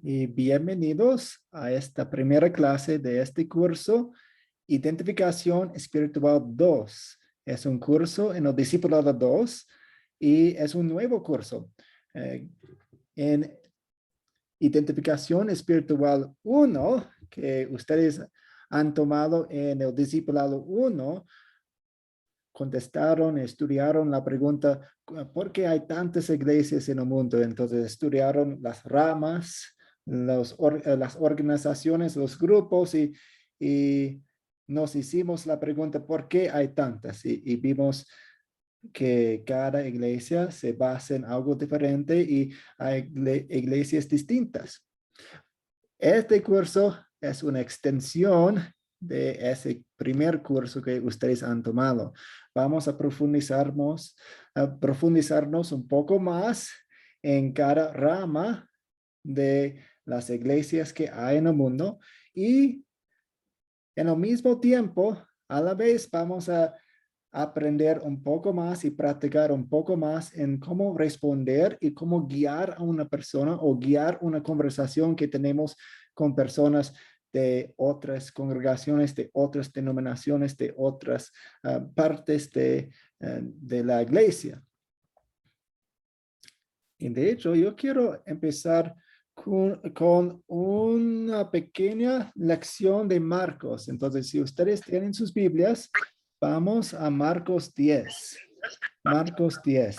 Y bienvenidos a esta primera clase de este curso, Identificación Espiritual 2. Es un curso en el Discipulado 2 y es un nuevo curso. En Identificación Espiritual 1, que ustedes han tomado en el Discipulado 1, contestaron, estudiaron la pregunta, ¿por qué hay tantas iglesias en el mundo? Entonces estudiaron las ramas, las organizaciones, los grupos y nos hicimos la pregunta, ¿por qué hay tantas? Y vimos que cada iglesia se basa en algo diferente y hay iglesias distintas. Este curso es una extensión de ese primer curso que ustedes han tomado. Vamos a profundizarnos un poco más en cada rama de las iglesias que hay en el mundo y en el mismo tiempo, a la vez vamos a aprender un poco más y practicar un poco más en cómo responder y cómo guiar a una persona o guiar una conversación que tenemos con personas de otras congregaciones, de otras denominaciones, de otras partes de la iglesia. Y de hecho, yo quiero empezar con una pequeña lección de Marcos. Entonces, si ustedes tienen sus Biblias, vamos a Marcos 10. Marcos 10.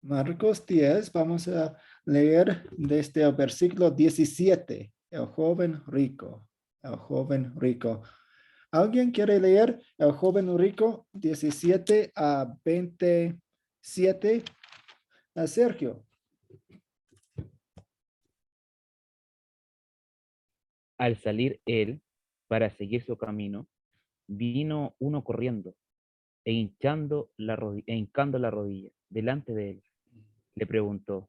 Marcos 10, vamos a leer desde el versículo 17, el joven rico, el joven rico. ¿Alguien quiere leer el joven rico 17 a 27? A Sergio. Al salir él para seguir su camino, vino uno corriendo e hincando la rodilla delante de él. Le preguntó: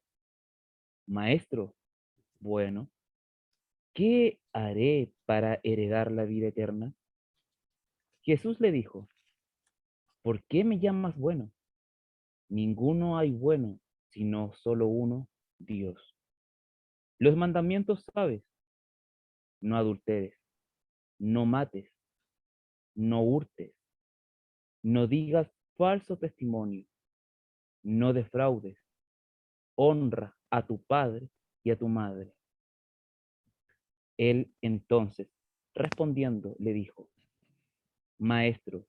Maestro, bueno, ¿qué haré para heredar la vida eterna? Jesús le dijo: ¿Por qué me llamas bueno? Ninguno hay bueno, sino solo uno, Dios. Los mandamientos sabes: no adulteres, no mates, no hurtes, no digas falso testimonio, no defraudes, honra a tu padre y a tu madre. Él entonces, respondiendo, le dijo: Maestro,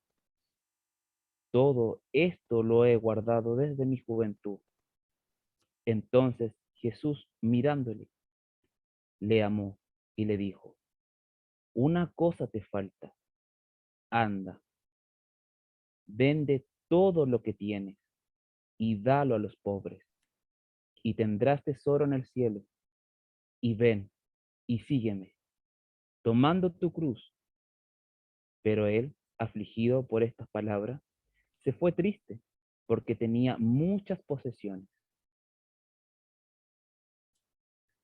todo esto lo he guardado desde mi juventud. Entonces Jesús, mirándole, le amó y le dijo: Una cosa te falta. Anda, vende todo lo que tienes y dalo a los pobres, y tendrás tesoro en el cielo. Y ven y sígueme, tomando tu cruz. Pero él, afligido por estas palabras, se fue triste, porque tenía muchas posesiones.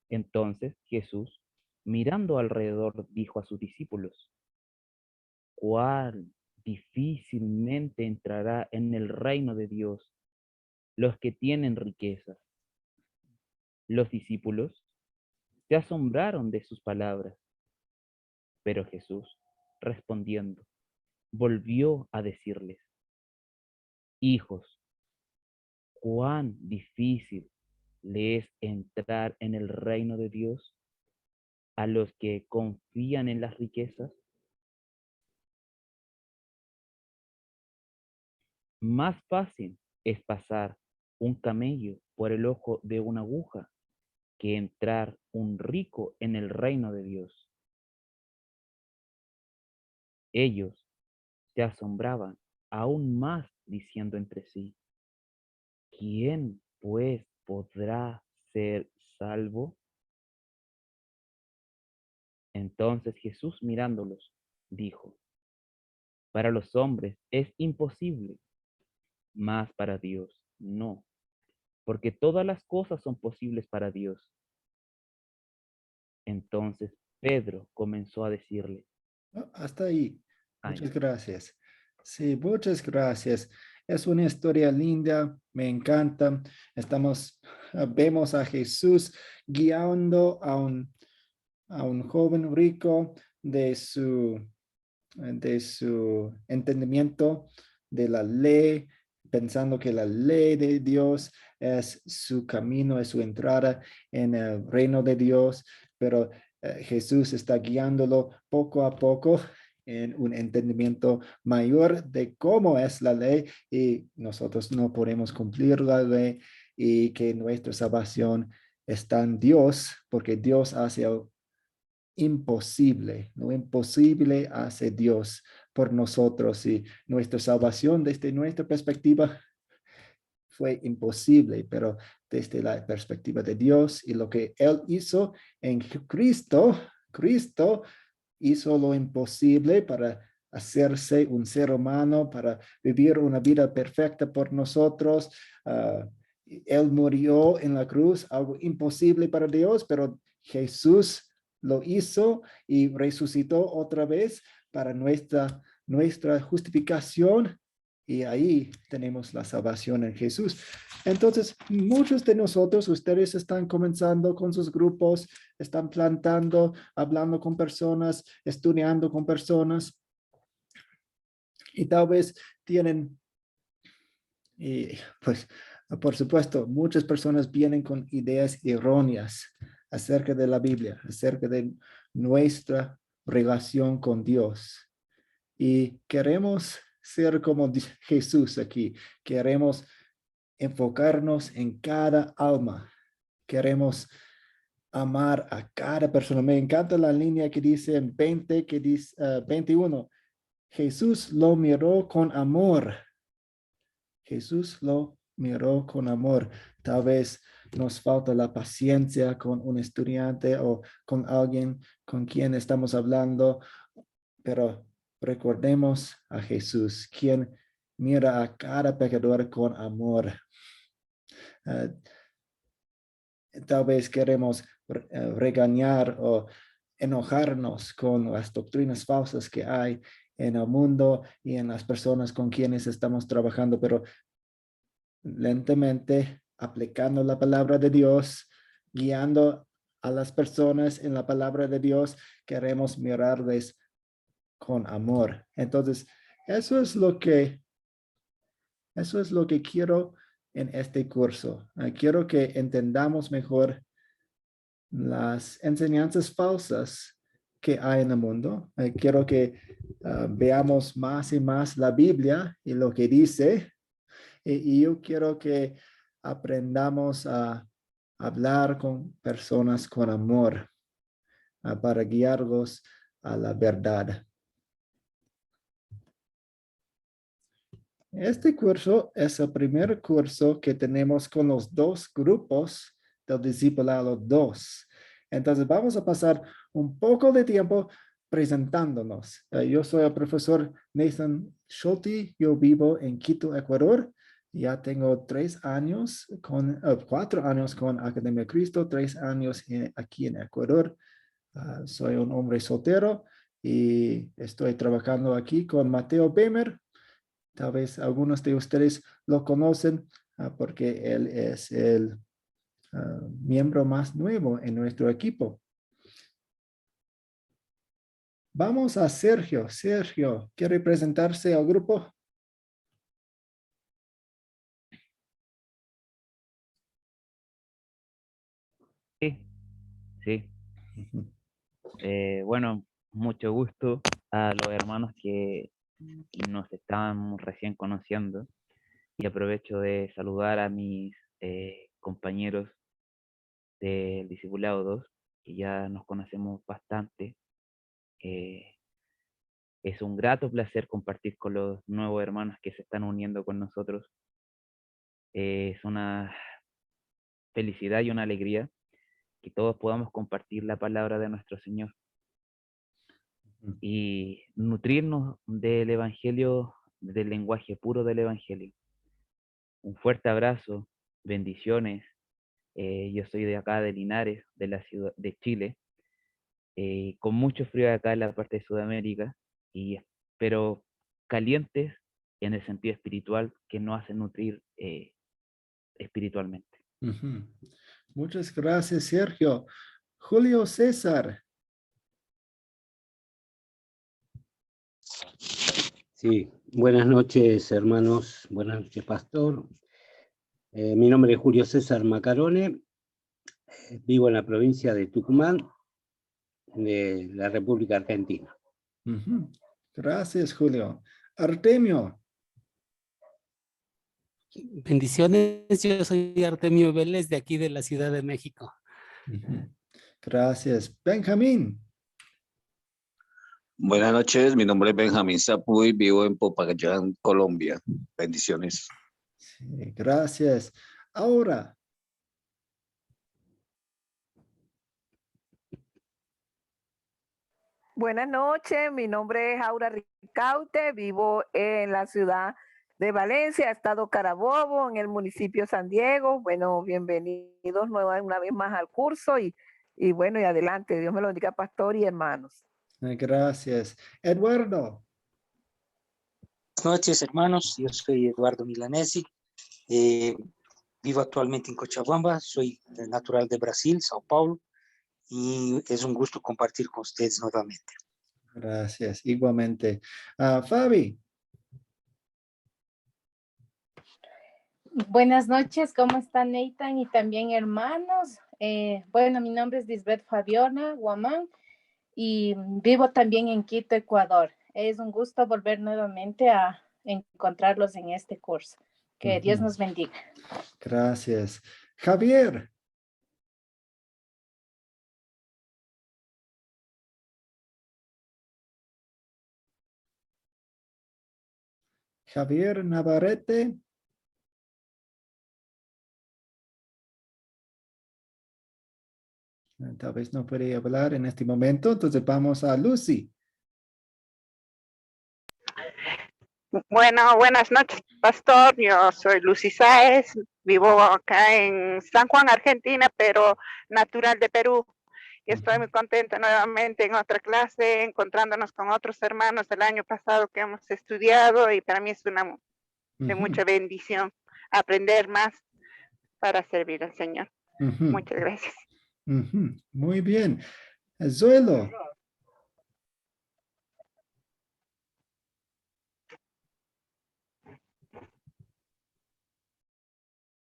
Entonces Jesús, mirando alrededor, dijo a sus discípulos: ¿Cuál difícilmente entrará en el reino de Dios los que tienen riquezas? Los discípulos se asombraron de sus palabras, pero Jesús, respondiendo, volvió a decirles: Hijos, cuán difícil le es entrar en el reino de Dios a los que confían en las riquezas. Más fácil es pasar un camello por el ojo de una aguja que entrar un rico en el reino de Dios. Ellos se asombraban aún más, diciendo entre sí: ¿Quién pues podrá ser salvo? Entonces Jesús, mirándolos, dijo: Para los hombres es imposible, mas para Dios no, porque todas las cosas son posibles para Dios. Entonces Pedro comenzó a decirle: Hasta ahí. Ah, Muchas ya. gracias. Sí, muchas gracias. Es una historia linda, me encanta. Vemos a Jesús guiando a un joven rico de su entendimiento de la ley, pensando que la ley de Dios es su camino, es su entrada en el reino de Dios, pero Jesús está guiándolo poco a poco en un entendimiento mayor de cómo es la ley y nosotros no podemos cumplir la ley y que nuestra salvación está en Dios porque Dios hace imposible, lo imposible hace Dios por nosotros y nuestra salvación desde nuestra perspectiva fue imposible, pero desde la perspectiva de Dios y lo que Él hizo en Cristo, Cristo hizo lo imposible para hacerse un ser humano, para vivir una vida perfecta por nosotros. Él murió en la cruz, algo imposible para Dios, pero Jesús lo hizo y resucitó otra vez para nuestra justificación y ahí tenemos la salvación en Jesús. Entonces, muchos de nosotros, ustedes están comenzando con sus grupos, están plantando, hablando con personas, estudiando con personas y tal vez tienen, y pues, por supuesto, muchas personas vienen con ideas erróneas acerca de la Biblia, acerca de nuestra relación con Dios. Y queremos ser como Jesús aquí. Queremos enfocarnos en cada alma. Queremos amar a cada persona. Me encanta la línea que dice en 20, que dice 21. Jesús lo miró con amor. Jesús lo miró con amor. Tal vez nos falta la paciencia con un estudiante o con alguien con quien estamos hablando, pero recordemos a Jesús, quien mira a cada pecador con amor. Uh, Tal vez queremos regañar o enojarnos con las doctrinas falsas que hay en el mundo y en las personas con quienes estamos trabajando, pero lentamente aplicando la palabra de Dios, guiando a las personas en la palabra de Dios, queremos mirarles con amor. Entonces, eso es lo que, eso es lo que quiero en este curso. Quiero que entendamos mejor las enseñanzas falsas que hay en el mundo. Quiero que veamos más y más la Biblia y lo que dice. Y yo quiero que aprendamos a hablar con personas con amor para guiarlos a la verdad. Este curso es el primer curso que tenemos con los dos grupos del discipulado 2. Entonces vamos a pasar un poco de tiempo presentándonos. Yo soy el profesor Nathan Schulte. Yo vivo en Quito, Ecuador. Ya tengo 4 años con Academia Cristo, 3 años aquí en Ecuador. Soy un hombre soltero y estoy trabajando aquí con Mateo Bemer. Tal vez algunos de ustedes lo conocen porque él es el miembro más nuevo en nuestro equipo. Vamos a Sergio. Sergio, ¿quiere presentarse al grupo? Sí, sí. Ujú. Bueno, mucho gusto a los hermanos que nos estaban recién conociendo y aprovecho de saludar a mis compañeros del Discipulado 2, que ya nos conocemos bastante. Eh, es un grato placer compartir con los nuevos hermanos que se están uniendo con nosotros. Es una felicidad y una alegría que todos podamos compartir la palabra de nuestro Señor y nutrirnos del Evangelio, del lenguaje puro del Evangelio. Un fuerte abrazo, bendiciones. Yo soy de acá de Linares, de la ciudad de Chile, con mucho frío acá en la parte de Sudamérica, pero calientes en el sentido espiritual que nos hacen nutrir espiritualmente. Ujú. Muchas gracias, Sergio. Julio César. Sí, buenas noches, hermanos. Buenas noches, pastor. Mi nombre es Julio César Macarone. Vivo en la provincia de Tucumán, de la República Argentina. Ujú. Gracias, Julio. Artemio. Bendiciones, yo soy Artemio Vélez de aquí de la Ciudad de México. Ujú. Gracias. Benjamín. Buenas noches, mi nombre es Benjamín Zapuy, vivo en Popayán, Colombia. Bendiciones. Sí, gracias. Ahora. Buenas noches, mi nombre es Aura Ricaute, vivo en la ciudad de Valencia, estado Carabobo, en el municipio San Diego. Bueno, bienvenidos una vez más al curso y bueno, y adelante. Dios me lo bendiga, pastor y hermanos. Gracias. Eduardo. Buenas noches, hermanos. Yo soy Eduardo Milanesi. Vivo actualmente en Cochabamba. Soy natural de Brasil, Sao Paulo. Y es un gusto compartir con ustedes nuevamente. Gracias. Igualmente. Fabi. Buenas noches, ¿cómo están Nathan y también hermanos? Bueno, mi nombre es Lisbeth Fabiona Guamán y vivo también en Quito, Ecuador. Es un gusto volver nuevamente a encontrarlos en este curso. Que Dios nos bendiga. Gracias. Javier. Javier Navarrete. Tal vez no puede hablar en este momento, entonces vamos a Lucy. Bueno, buenas noches, pastor. Yo soy Lucy Sáez, vivo acá en San Juan, Argentina, pero natural de Perú. Y estoy muy contenta nuevamente en otra clase, encontrándonos con otros hermanos del año pasado que hemos estudiado y para mí es de mucha bendición aprender más para servir al Señor. Muchas gracias. Muy bien. Zuelo.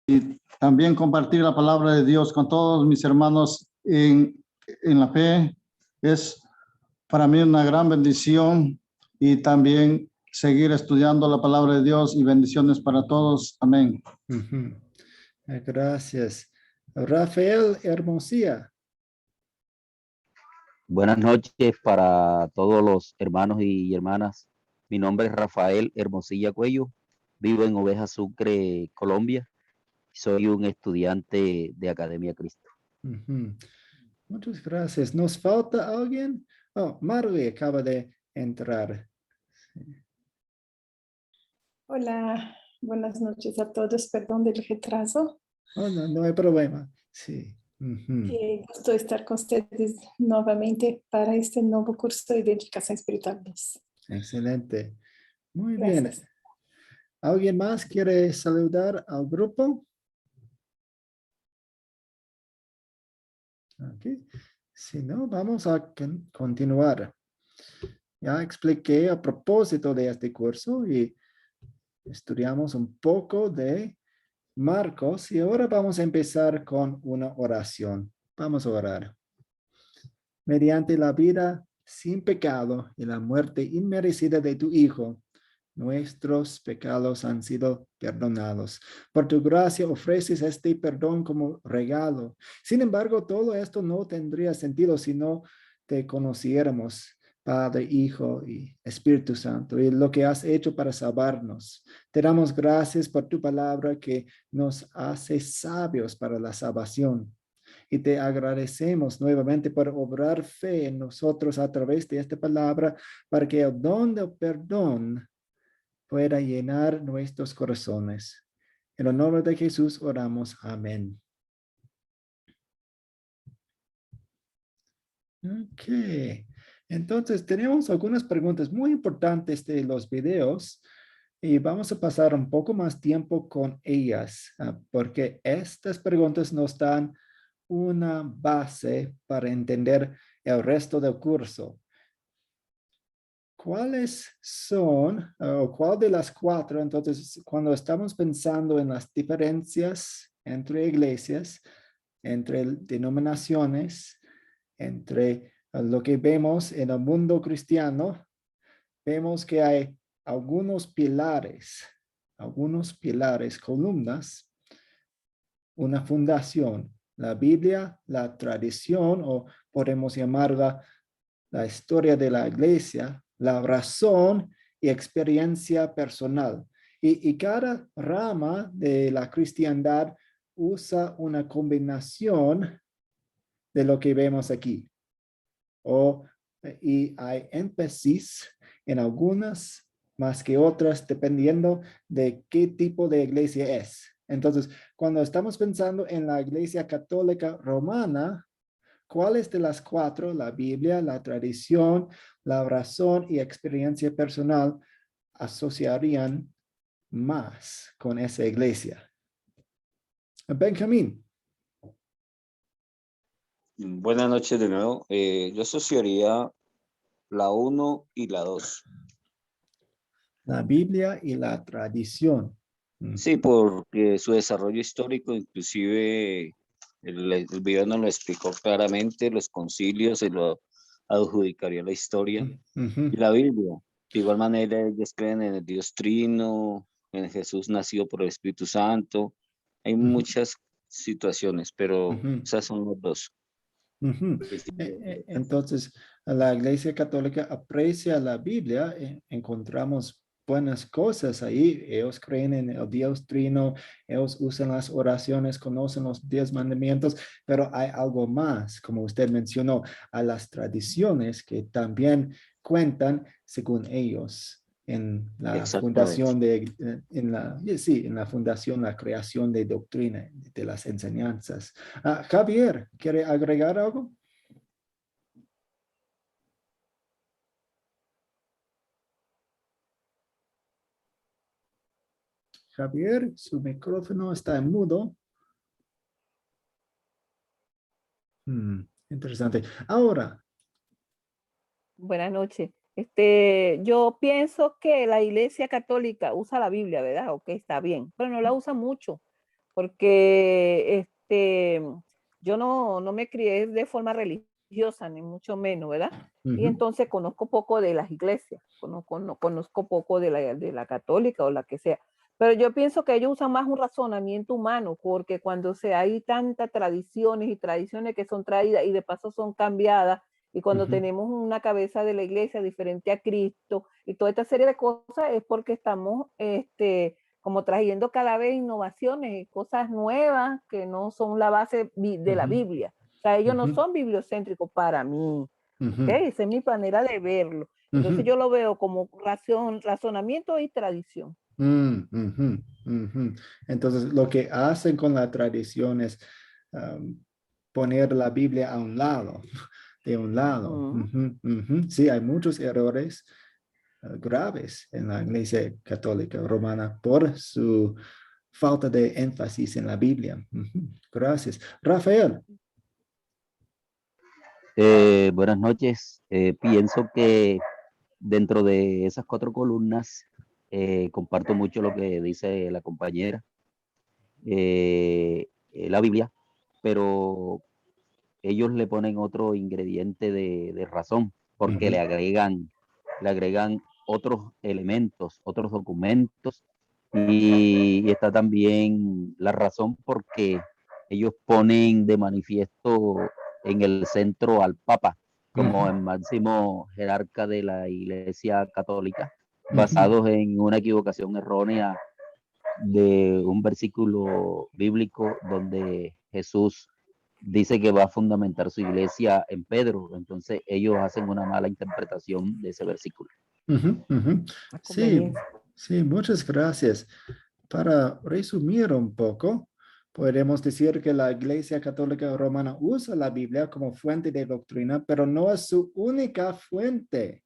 Y también compartir la palabra de Dios con todos mis hermanos en la fe es para mí una gran bendición y también seguir estudiando la palabra de Dios y bendiciones para todos. Amén. Gracias. Rafael Hermosía. Buenas noches para todos los hermanos y hermanas. Mi nombre es Rafael Hermosilla Cuello. Vivo en Oveja Sucre, Colombia. Soy un estudiante de Academia Cristo. Muchas gracias. ¿Nos falta alguien? Oh, Marley acaba de entrar. Hola, buenas noches a todos. Perdón del retraso. Oh, no, no hay problema. Sí. Gusto estar con ustedes nuevamente para este nuevo curso de Dedicación Espiritual 2. Excelente. Muy Gracias. bien. ¿Alguien más quiere saludar al grupo? Okay. Si no, vamos a continuar. Ya expliqué a propósito de este curso y estudiamos un poco de Marcos y ahora vamos a empezar con una oración. Vamos a orar. Mediante la vida sin pecado y la muerte inmerecida de tu Hijo, nuestros pecados han sido perdonados. Por tu gracia ofreces este perdón como regalo. Sin embargo, todo esto no tendría sentido si no te conociéramos, Padre, Hijo y Espíritu Santo, y lo que has hecho para salvarnos. Te damos gracias por tu palabra que nos hace sabios para la salvación. Y te agradecemos nuevamente por obrar fe en nosotros a través de esta palabra, para que el don del perdón pueda llenar nuestros corazones. En el nombre de Jesús oramos. Amén. Ok. Entonces, tenemos algunas preguntas muy importantes de los videos y vamos a pasar un poco más tiempo con ellas, porque estas preguntas nos dan una base para entender el resto del curso. ¿Cuáles son, o cuál de las cuatro, entonces, cuando estamos pensando en las diferencias entre iglesias, entre denominaciones, entre lo que vemos en el mundo cristiano, vemos que hay algunos pilares, columnas, una fundación, la Biblia, la tradición, o podemos llamarla la historia de la iglesia, la razón y experiencia personal. Y cada rama de la cristiandad usa una combinación de lo que vemos aquí. Y hay énfasis en algunas más que otras dependiendo de qué tipo de iglesia es. Entonces, cuando estamos pensando en la iglesia católica romana, ¿cuáles de las cuatro, la Biblia, la tradición, la razón y experiencia personal, asociarían más con esa iglesia? Benjamín. Buenas noches de nuevo. Yo asociaría la 1 y la 2. La Biblia y la tradición. Sí, porque su desarrollo histórico, inclusive el video nos lo explicó claramente, los concilios se lo adjudicaría la historia. Y la Biblia, de igual manera ellos creen en el Dios Trino, en Jesús nacido por el Espíritu Santo. Hay muchas situaciones, pero esas son las dos. Entonces, la Iglesia Católica aprecia la Biblia, encontramos buenas cosas ahí. Ellos creen en el Dios Trino, ellos usan las oraciones, conocen los 10 mandamientos, pero hay algo más, como usted mencionó, a las tradiciones que también cuentan según ellos en la fundación en la fundación, la creación de doctrina, de las enseñanzas. Javier, ¿quiere agregar algo? Javier, su micrófono está en mudo. Interesante. Ahora. Buenas noches. Yo pienso que la Iglesia Católica usa la Biblia, ¿verdad? Ok, está bien, pero no la usa mucho, porque yo no me crié de forma religiosa, ni mucho menos, ¿verdad? Y entonces conozco poco de las iglesias, conozco poco de la católica o la que sea. Pero yo pienso que ellos usan más un razonamiento humano, porque cuando hay tantas tradiciones y tradiciones que son traídas y de paso son cambiadas, y cuando tenemos una cabeza de la iglesia diferente a Cristo y toda esta serie de cosas es porque estamos como trayendo cada vez innovaciones y cosas nuevas que no son la base de la Biblia. O sea, ellos no son bibliocéntricos para mí. ¿Okay? Esa es mi manera de verlo. Entonces yo lo veo como razonamiento y tradición. Entonces lo que hacen con la tradición es poner la Biblia a un lado. De un lado. Sí, hay muchos errores graves en la Iglesia Católica Romana por su falta de énfasis en la Biblia. Gracias. Rafael. Buenas noches. Pienso que dentro de esas 4 columnas comparto mucho lo que dice la compañera, la Biblia, pero ellos le ponen otro ingrediente de razón, porque le agregan otros elementos, otros documentos, y está también la razón porque ellos ponen de manifiesto en el centro al Papa como el máximo jerarca de la Iglesia Católica, basados en una equivocación errónea de un versículo bíblico donde Jesús dice que va a fundamentar su iglesia en Pedro. Entonces ellos hacen una mala interpretación de ese versículo. Sí, sí, muchas gracias. Para resumir un poco, Podemos decir que la Iglesia Católica Romana usa la Biblia como fuente de doctrina, pero no es su única fuente.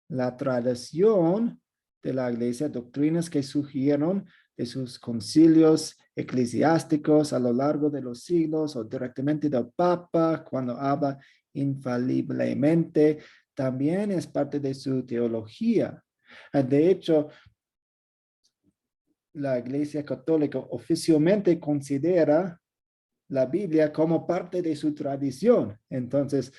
La tradición de la Iglesia, doctrinas que surgieron de sus concilios eclesiásticos a lo largo de los siglos o directamente del Papa cuando habla infaliblemente, también es parte de su teología. De hecho, la Iglesia Católica oficialmente considera la Biblia como parte de su tradición. Entonces,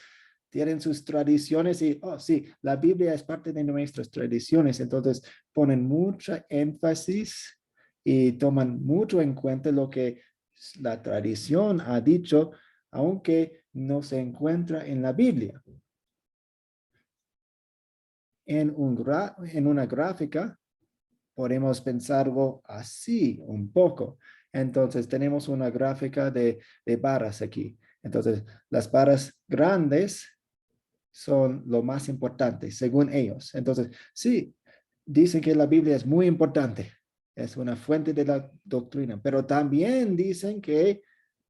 tienen sus tradiciones y, oh sí, la Biblia es parte de nuestras tradiciones. Entonces, ponen mucha énfasis y toman mucho en cuenta lo que la tradición ha dicho, aunque no se encuentra en la Biblia. En una gráfica, podemos pensarlo así un poco. Entonces, tenemos una gráfica de barras aquí. Entonces, las barras grandes son lo más importante, según ellos. Entonces, sí, dicen que la Biblia es muy importante. Es una fuente de la doctrina, pero también dicen que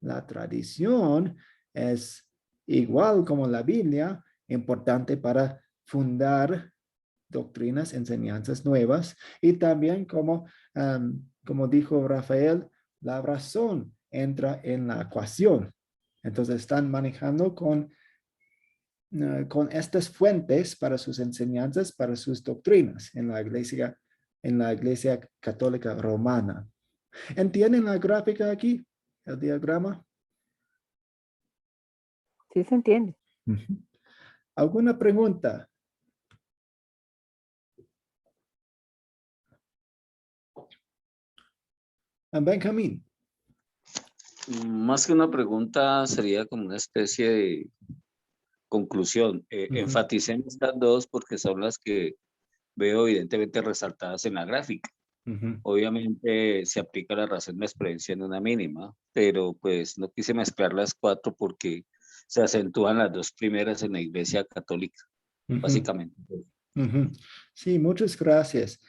la tradición es igual como la Biblia, importante para fundar doctrinas, enseñanzas nuevas, y también como dijo Rafael, la razón entra en la ecuación. Entonces están manejando con estas fuentes para sus enseñanzas, para sus doctrinas en la iglesia católica romana. ¿Entienden la gráfica aquí? ¿El diagrama? Sí se entiende. ¿Alguna pregunta? Benjamín. Más que una pregunta, sería como una especie de conclusión. Enfaticé en estas dos porque son las que veo evidentemente resaltadas en la gráfica. Obviamente se aplica la razón de experiencia en una mínima, pero pues no quise mezclar las cuatro porque se acentúan las dos primeras en la Iglesia Católica, básicamente. Sí, muchas gracias.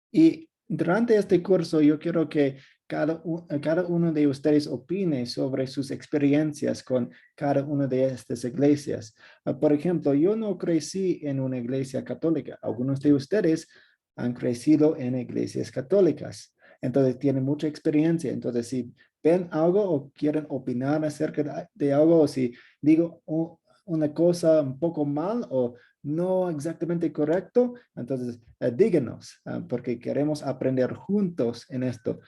Y durante este curso yo quiero que cada uno de ustedes opine sobre sus experiencias con cada una de estas iglesias. Por ejemplo, yo no crecí en una iglesia católica. Algunos de ustedes han crecido en iglesias católicas. Entonces tienen mucha experiencia. Entonces si ven algo o quieren opinar acerca de algo, o si digo una cosa un poco mal o no exactamente correcto, entonces díganos, porque queremos aprender juntos en esto.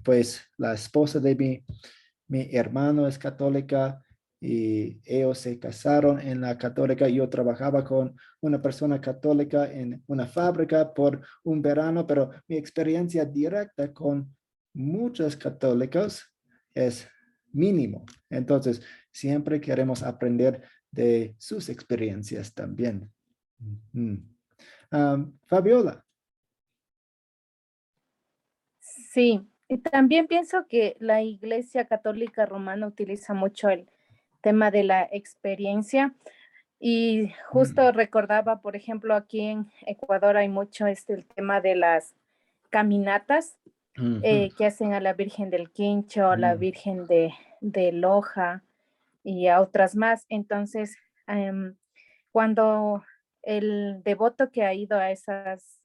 Pues la esposa de mi hermano es católica y ellos se casaron en la católica. Yo trabajaba con una persona católica en una fábrica por un verano, pero mi experiencia directa con muchos católicos es mínimo. Entonces, siempre queremos aprender de sus experiencias también. Fabiola. Sí, y también pienso que la Iglesia Católica Romana utiliza mucho el tema de la experiencia y justo recordaba, por ejemplo, aquí en Ecuador hay mucho el tema de las caminatas que hacen a la Virgen del Quincho, a la Virgen de Loja y a otras más. Entonces, cuando el devoto que ha ido a esas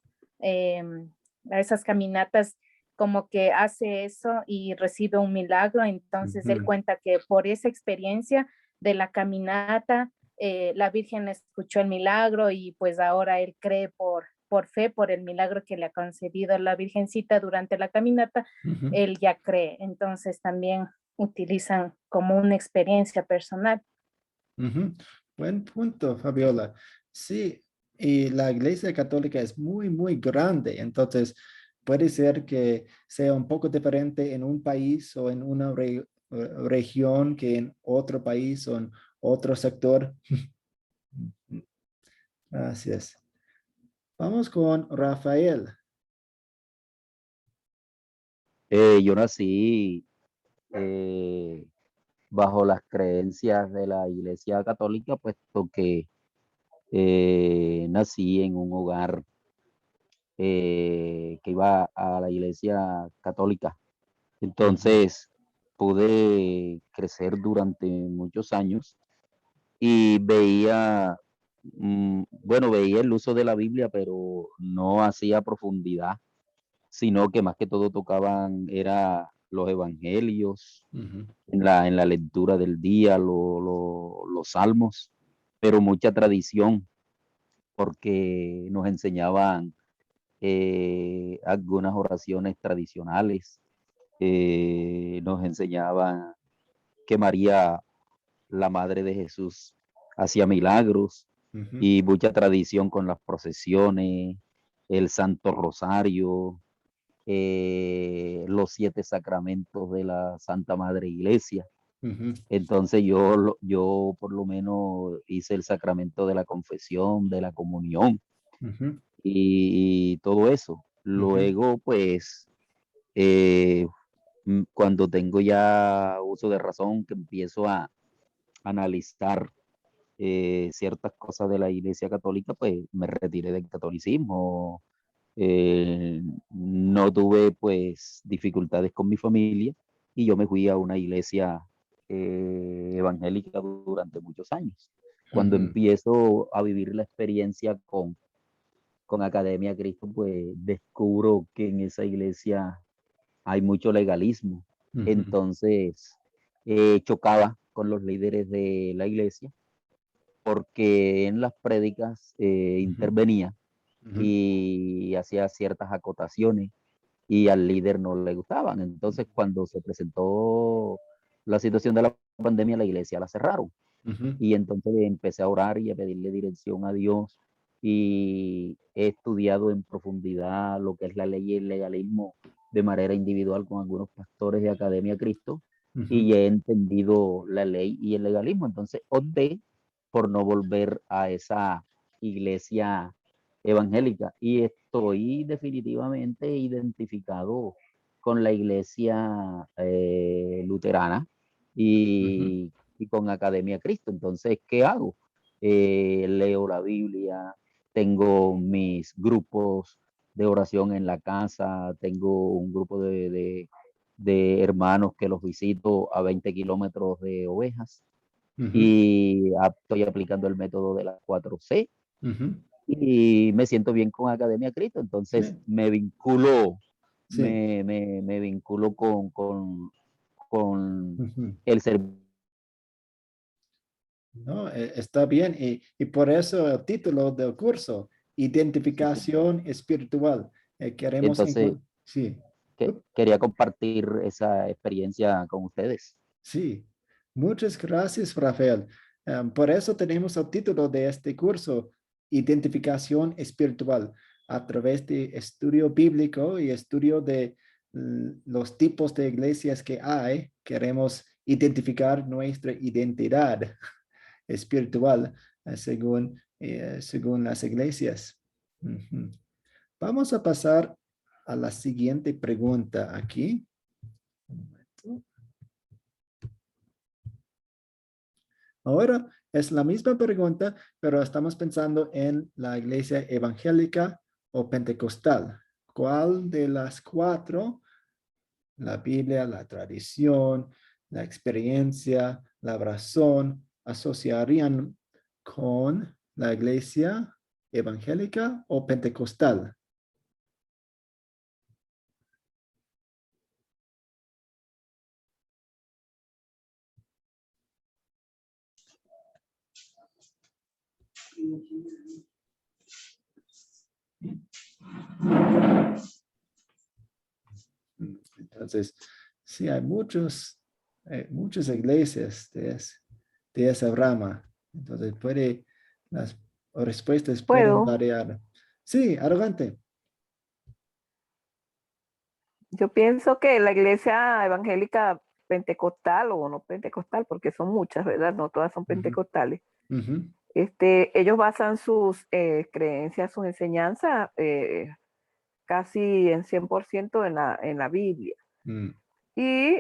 caminatas como que hace eso y recibe un milagro, entonces él cuenta que por esa experiencia de la caminata, la Virgen escuchó el milagro y pues ahora él cree por fe, por el milagro que le ha concedido la Virgencita durante la caminata, él ya cree. Entonces también utilizan como una experiencia personal. Buen punto, Fabiola. Sí, y la Iglesia Católica es muy, muy grande, entonces puede ser que sea un poco diferente en un país o en una región que en otro país o en otro sector. Gracias. Vamos con Rafael. Yo nací bajo las creencias de la Iglesia Católica, puesto que nací en un hogar que iba a la Iglesia Católica. Entonces pude crecer durante muchos años y veía, bueno, veía el uso de la Biblia, pero no hacía profundidad, sino que más que todo tocaban era los evangelios, en la lectura del día, los salmos, pero mucha tradición, porque nos enseñaban algunas oraciones tradicionales, nos enseñaban que María, la madre de Jesús, hacía milagros y mucha tradición con las procesiones, el Santo Rosario, los 7 sacramentos de la Santa Madre Iglesia. Entonces yo por lo menos hice el sacramento de la confesión, de la comunión y todo eso. Luego, pues, cuando tengo ya uso de razón, que empiezo a analizar ciertas cosas de la Iglesia Católica, pues me retiré del catolicismo. No tuve pues dificultades con mi familia y yo me fui a una iglesia evangélica durante muchos años. Cuando empiezo a vivir la experiencia con Academia Cristo, pues descubro que en esa iglesia hay mucho legalismo. Entonces chocaba con los líderes de la iglesia porque en las prédicas intervenía y hacía ciertas acotaciones y al líder no le gustaban. Entonces, cuando se presentó la situación de la pandemia, la iglesia la cerraron. Y entonces empecé a orar y a pedirle dirección a Dios y he estudiado en profundidad lo que es la ley y el legalismo de manera individual con algunos pastores de Academia Cristo y he entendido la ley y el legalismo. Entonces opté por no volver a esa iglesia evangélica y estoy definitivamente identificado con la iglesia luterana y con Academia Cristo. Entonces, ¿qué hago? Leo la Biblia, tengo mis grupos de oración en la casa, tengo un grupo de hermanos que los visito a 20 kilómetros de Ovejas y estoy aplicando el método de las 4C y me siento bien con Academia Cristo. Entonces me vinculo, me vinculo con el servicio. No, está bien y por eso el título del curso, Identificación Espiritual. Queremos Entonces, sí. Quería compartir esa experiencia con ustedes. Sí, muchas gracias, Rafael. Por eso tenemos el título de este curso, Identificación Espiritual, a través de estudio bíblico y estudio de los tipos de iglesias que hay. Queremos identificar nuestra identidad espiritual según las iglesias. Vamos a pasar a la siguiente pregunta aquí. Ahora es la misma pregunta, pero estamos pensando en la iglesia evangélica o pentecostal. ¿Cuál de las 4, la Biblia, la tradición, la experiencia, la razón, asociarían con la iglesia evangélica o pentecostal? Entonces, sí, hay muchas iglesias de esa rama. Entonces, las respuestas pueden variar. Sí, adelante. Yo pienso que la iglesia evangélica pentecostal o no pentecostal, porque son muchas, ¿verdad? No todas son pentecostales. Ellos basan sus creencias, sus enseñanzas casi en 100% en la Biblia. Y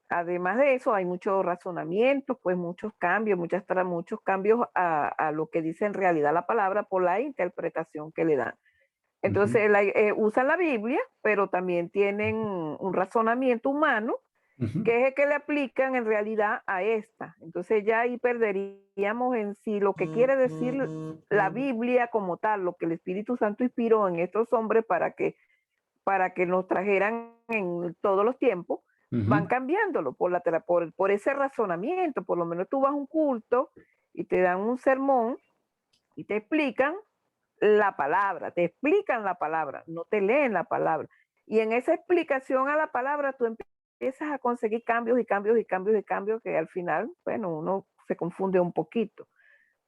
además de eso hay muchos razonamientos, pues muchos cambios, muchos cambios a lo que dice en realidad la palabra por la interpretación que le dan. Entonces usan la Biblia, pero también tienen un razonamiento humano, que es el que le aplican en realidad a esta. Entonces ya ahí perderíamos en sí lo que quiere decir la Biblia como tal, lo que el Espíritu Santo inspiró en estos hombres para que nos trajeran en todos los tiempos. Van cambiándolo por ese razonamiento. Por lo menos tú vas a un culto y te dan un sermón y te explican la palabra, no te leen la palabra. Y en esa explicación a la palabra tú empiezas a conseguir cambios y cambios y cambios y cambios que al final, bueno, uno se confunde un poquito.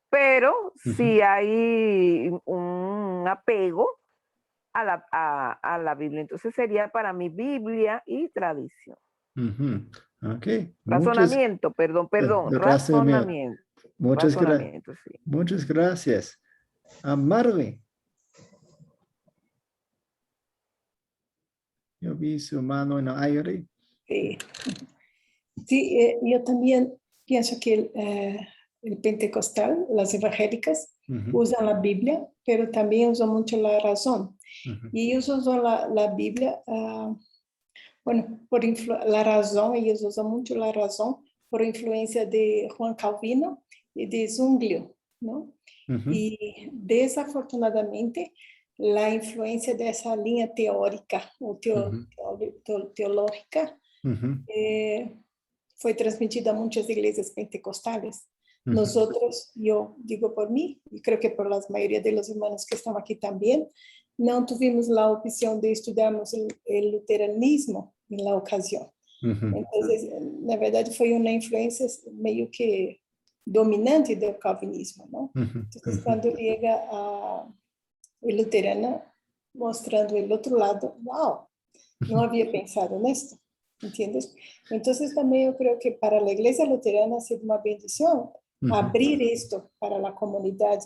Pero sí hay un apego a la Biblia. Entonces sería para mí Biblia y tradición. Okay. Razonamiento, razonamiento. Muchas gracias. Marvin. Yo vi su mano en el aire. Sí, yo también pienso que el pentecostal, las evangélicas, usan la Biblia, pero también usan mucho la razón. Y ellos usan la Biblia, bueno, la razón, ellos usan mucho la razón por influencia de Juan Calvino y de Zwinglio, ¿no? Y desafortunadamente, la influencia de esa línea teórica o teológica fue transmitida a muchas iglesias pentecostales. Nosotros, yo digo por mí, y creo que por la mayoría de los hermanos que están aquí también, no tuvimos la opción de estudiarnos el luteranismo en la ocasión. Entonces, la verdad fue una influencia medio que dominante del calvinismo, ¿no? Entonces, cuando llega el luterano mostrando el otro lado, wow, no había pensado en esto, ¿entiendes? Entonces, también yo creo que para la iglesia luterana ha sido una bendición abrir esto para la comunidad,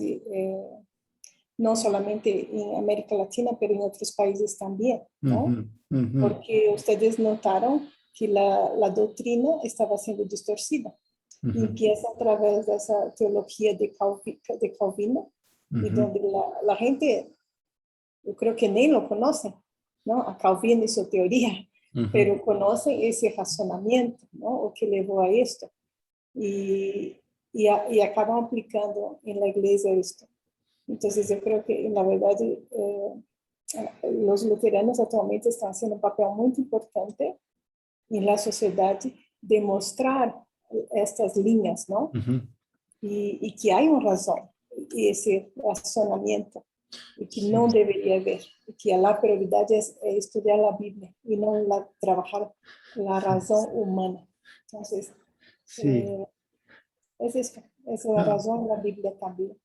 no solamente en América Latina, pero en otros países también, ¿no? Porque ustedes notaron que la doctrina estaba siendo distorcida. Y empieza a través de esa teología de Calvino, y donde la gente, yo creo que ni lo conoce, ¿no? A Calvino y su teoría, pero conocen ese razonamiento, ¿no? O que llevó a esto. Y acaban aplicando en la iglesia esto. Entonces yo creo que en la verdad los luteranos actualmente están haciendo un papel muy importante en la sociedad de mostrar estas líneas, ¿no? Y que hay una razón, y ese razonamiento, y que no debería haber, y que la prioridad es estudiar la Biblia y no trabajar la razón humana. Entonces, es esto, es la razón en la Biblia también.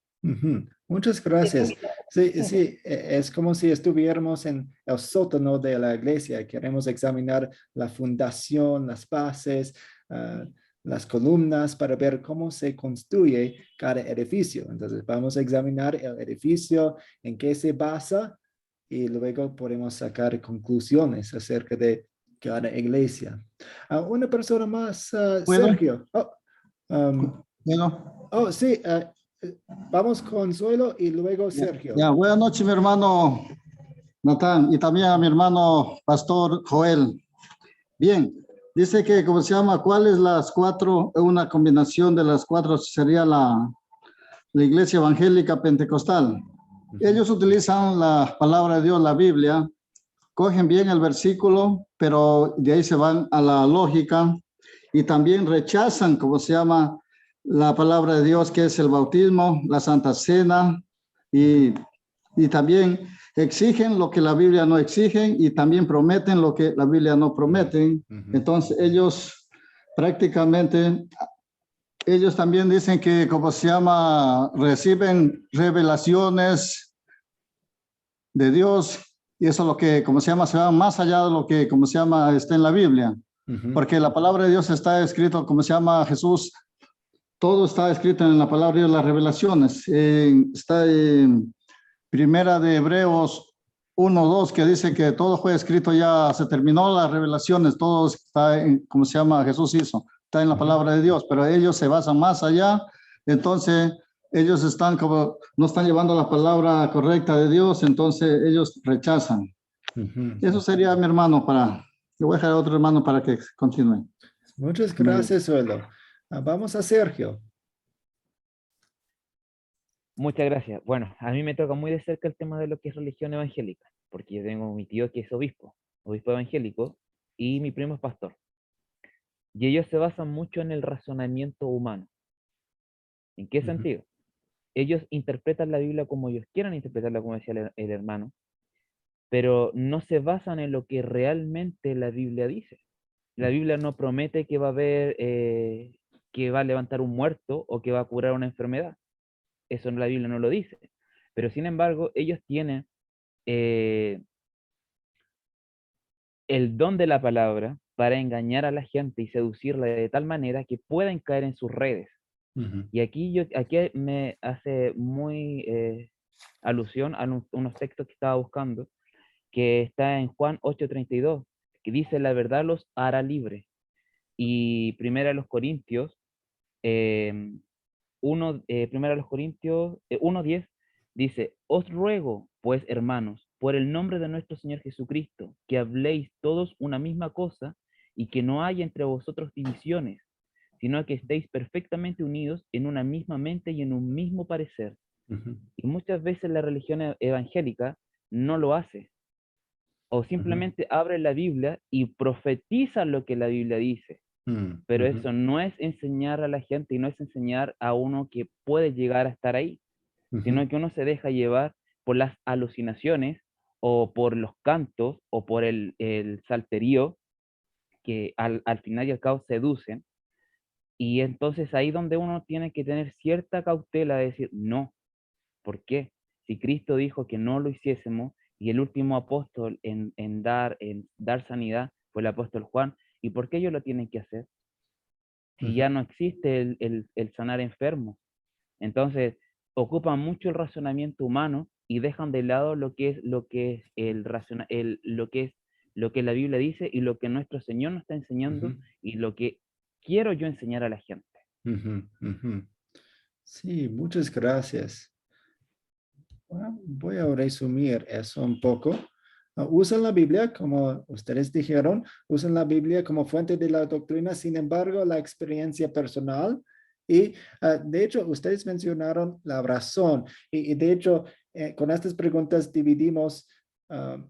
Muchas gracias. Sí, es como si estuviéramos en el sótano de la iglesia. Queremos examinar la fundación, las bases, las columnas para ver cómo se construye cada edificio. Entonces vamos a examinar el edificio, en qué se basa, y luego podemos sacar conclusiones acerca de cada iglesia. Una persona más, Sergio. Sí, vamos con Suelo y luego Sergio. Buenas noches, mi hermano Natán, y también a mi hermano Pastor Joel. Bien, dice que, ¿cómo se llama? ¿Cuáles las cuatro? Una combinación de las cuatro sería la iglesia evangélica pentecostal. Ellos utilizan la palabra de Dios, la Biblia, cogen bien el versículo, pero de ahí se van a la lógica y también rechazan, ¿cómo se llama? La palabra de Dios, que es el bautismo, la Santa Cena, y también exigen lo que la Biblia no exige y también prometen lo que la Biblia no promete. Entonces ellos prácticamente, ellos también dicen que, ¿cómo se llama? Reciben revelaciones de Dios, y eso es lo que, ¿cómo se llama? Se va más allá de lo que, ¿cómo se llama? Está en la Biblia. Porque la palabra de Dios está escrito, ¿cómo se llama? Jesús. Todo está escrito en la palabra de las revelaciones. Está en Primera de Hebreos 1:2, que dice que todo fue escrito, ya se terminó las revelaciones, todo está en, ¿cómo se llama? Jesús hizo, está en la palabra de Dios, pero ellos se basan más allá. Entonces, ellos están como, no están llevando la palabra correcta de Dios, entonces ellos rechazan. Eso sería mi hermano yo voy a dejar a otro hermano para que continúe. Muchas gracias, Suelo. Vamos a Sergio. Muchas gracias. Bueno, a mí me toca muy de cerca el tema de lo que es religión evangélica, porque yo tengo mi tío que es obispo evangélico, y mi primo es pastor. Y ellos se basan mucho en el razonamiento humano. ¿En qué sentido? Ellos interpretan la Biblia como ellos quieran interpretarla, como decía el hermano, pero no se basan en lo que realmente la Biblia dice. La Biblia no promete que va a haber, que va a levantar un muerto o que va a curar una enfermedad. Eso la Biblia no lo dice. Pero sin embargo, ellos tienen el don de la palabra para engañar a la gente y seducirla de tal manera que puedan caer en sus redes. Y aquí me hace muy alusión a unos textos que estaba buscando, que está en Juan 8:32, que dice: la verdad los hará libres. Y primera de los Corintios 1:10 dice: os ruego, pues, hermanos, por el nombre de nuestro Señor Jesucristo, que habléis todos una misma cosa y que no haya entre vosotros divisiones, sino que estéis perfectamente unidos en una misma mente y en un mismo parecer. Y muchas veces la religión evangélica no lo hace, o simplemente abre la Biblia y profetiza lo que la Biblia dice. Pero eso no es enseñar a la gente y no es enseñar a uno que puede llegar a estar ahí, sino que uno se deja llevar por las alucinaciones o por los cantos o por el salterío que al final y al cabo seducen. Y entonces ahí donde uno tiene que tener cierta cautela de decir: no. ¿Por qué? Si Cristo dijo que no lo hiciésemos, y el último apóstol en dar sanidad fue el apóstol Juan, ¿y por qué ellos lo tienen que hacer? Si ya no existe el sanar enfermos. Entonces, ocupan mucho el razonamiento humano y dejan de lado lo que es lo que la Biblia dice y lo que nuestro Señor nos está enseñando y lo que quiero yo enseñar a la gente. Sí, muchas gracias. Bueno, voy a resumir eso un poco. Usan la Biblia, como ustedes dijeron, usan la Biblia como fuente de la doctrina, sin embargo, la experiencia personal. Y de hecho, ustedes mencionaron la razón. Y de hecho, con estas preguntas dividimos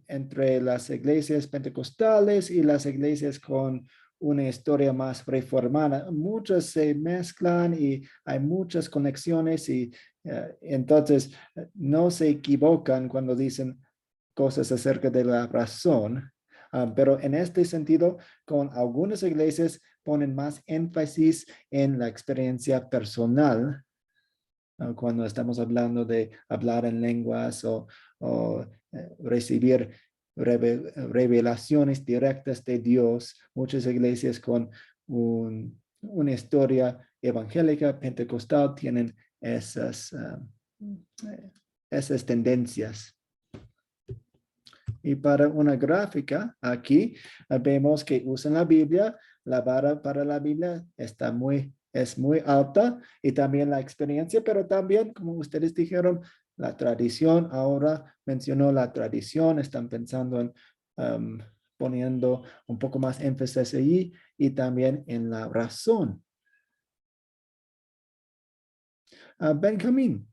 entre las iglesias pentecostales y las iglesias con una historia más reformada. Muchas se mezclan y hay muchas conexiones y entonces no se equivocan cuando dicen cosas acerca de la razón, pero en este sentido, con algunas iglesias ponen más énfasis en la experiencia personal cuando estamos hablando de hablar en lenguas o recibir revelaciones directas de Dios. Muchas iglesias con una historia evangélica pentecostal tienen esas tendencias. Y para una gráfica, aquí vemos que usan la Biblia. La vara para la Biblia es muy alta y también la experiencia, pero también, como ustedes dijeron, la tradición. Ahora mencionó la tradición, están pensando en poniendo un poco más énfasis allí y también en la razón. Benjamín.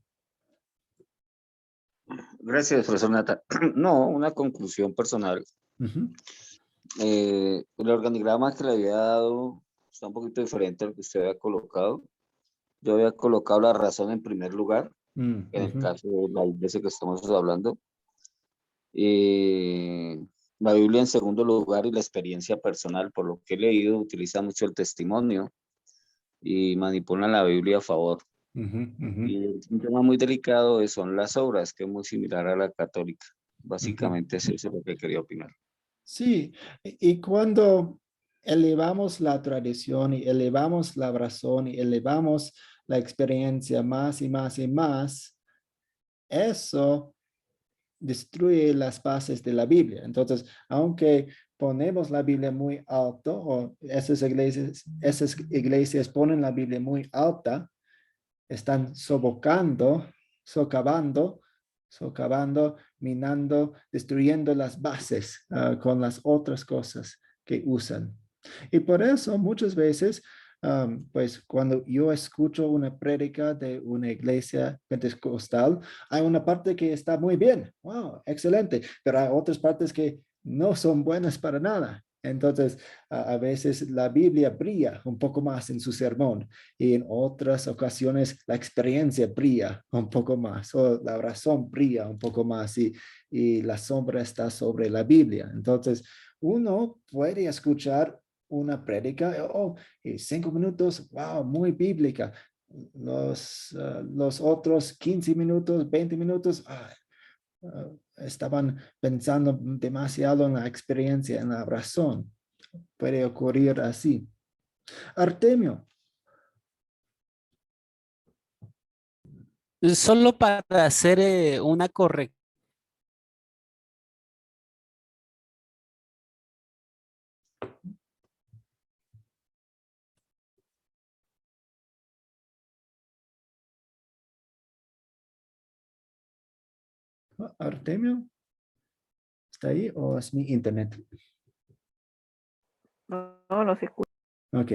Gracias, profesor Nata. No, una conclusión personal. El organigrama que le había dado está un poquito diferente al que usted había colocado. Yo había colocado la razón en primer lugar, en el caso de la iglesia que estamos hablando. La Biblia en segundo lugar y la experiencia personal, por lo que he leído, utiliza mucho el testimonio y manipulan la Biblia a favor. Y un tema muy delicado son las obras, que es muy similar a la católica. Básicamente es eso lo que quería opinar. Sí, y cuando elevamos la tradición y elevamos la razón y elevamos la experiencia más y más y más, eso destruye las bases de la Biblia. Entonces, aunque ponemos la Biblia muy alto, o esas iglesias ponen la Biblia muy alta, están socavando, minando, destruyendo las bases con las otras cosas que usan. Y por eso muchas veces, pues cuando yo escucho una prédica de una iglesia pentecostal, hay una parte que está muy bien, wow, excelente, pero hay otras partes que no son buenas para nada. Entonces, a veces la Biblia brilla un poco más en su sermón y en otras ocasiones la experiencia brilla un poco más o la razón brilla un poco más y la sombra está sobre la Biblia. Entonces, uno puede escuchar una prédica, 5 minutos, wow, muy bíblica. Los otros 15 minutos, 20 minutos, estaban pensando demasiado en la experiencia, en la razón. Puede ocurrir así. Artemio. Solo para hacer una corrección. Artemio, ¿está ahí o es mi internet? No se escucha. Ok.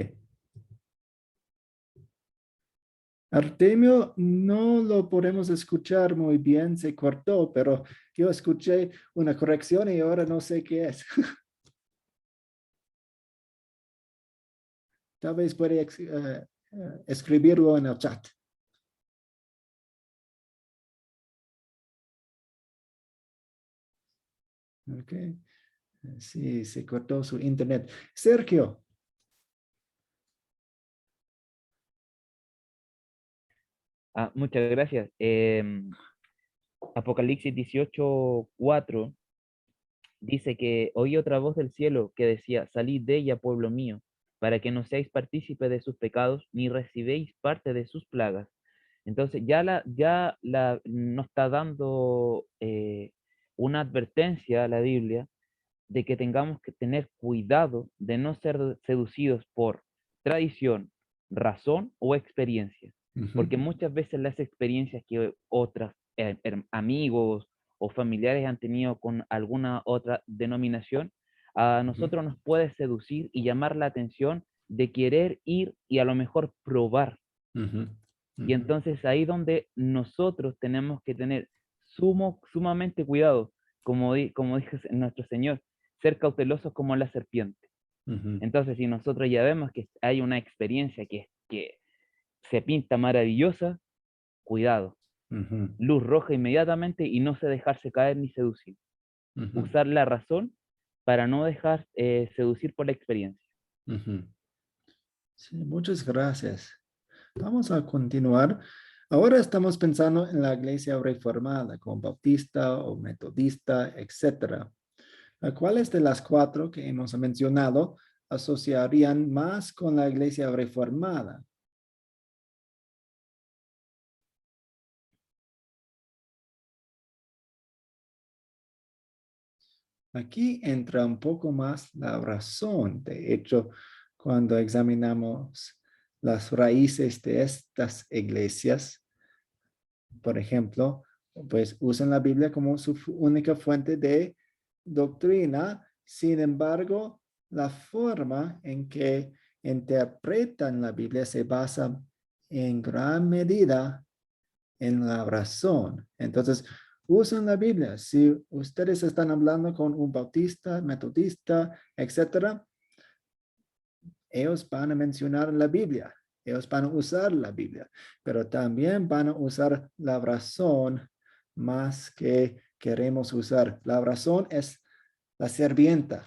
Artemio, no lo podemos escuchar muy bien, se cortó, pero yo escuché una corrección y ahora no sé qué es. Tal vez puede escribirlo en el chat. Ok. Sí, se cortó su internet. Sergio. Muchas gracias. Apocalipsis 18:4 dice que oí otra voz del cielo que decía, salid de ella, pueblo mío, para que no seáis partícipe de sus pecados, ni recibéis parte de sus plagas. Entonces nos está dando una advertencia a la Biblia de que tengamos que tener cuidado de no ser seducidos por tradición, razón o experiencia. Porque muchas veces las experiencias que otros amigos o familiares han tenido con alguna otra denominación, a nosotros nos puede seducir y llamar la atención de querer ir y a lo mejor probar. Y entonces ahí donde nosotros tenemos que tener sumamente cuidado, como dice nuestro Señor, ser cautelosos como la serpiente. Entonces, si nosotros ya vemos que hay una experiencia que se pinta maravillosa, cuidado. Luz roja inmediatamente y no se dejarse caer ni seducir. Usar la razón para no dejar seducir por la experiencia. Sí, muchas gracias. Vamos a continuar. Ahora estamos pensando en la iglesia reformada, como bautista o metodista, etc. ¿Cuáles de las 4 que hemos mencionado asociarían más con la iglesia reformada? Aquí entra un poco más la razón. De hecho, cuando examinamos las raíces de estas iglesias, por ejemplo, pues usan la Biblia como su única fuente de doctrina. Sin embargo, la forma en que interpretan la Biblia se basa en gran medida en la razón. Entonces, usan la Biblia. Si ustedes están hablando con un bautista, metodista, etcétera, ellos van a mencionar la Biblia. Ellos van a usar la Biblia, pero también van a usar la razón más que queremos usar. La razón es la sirvienta.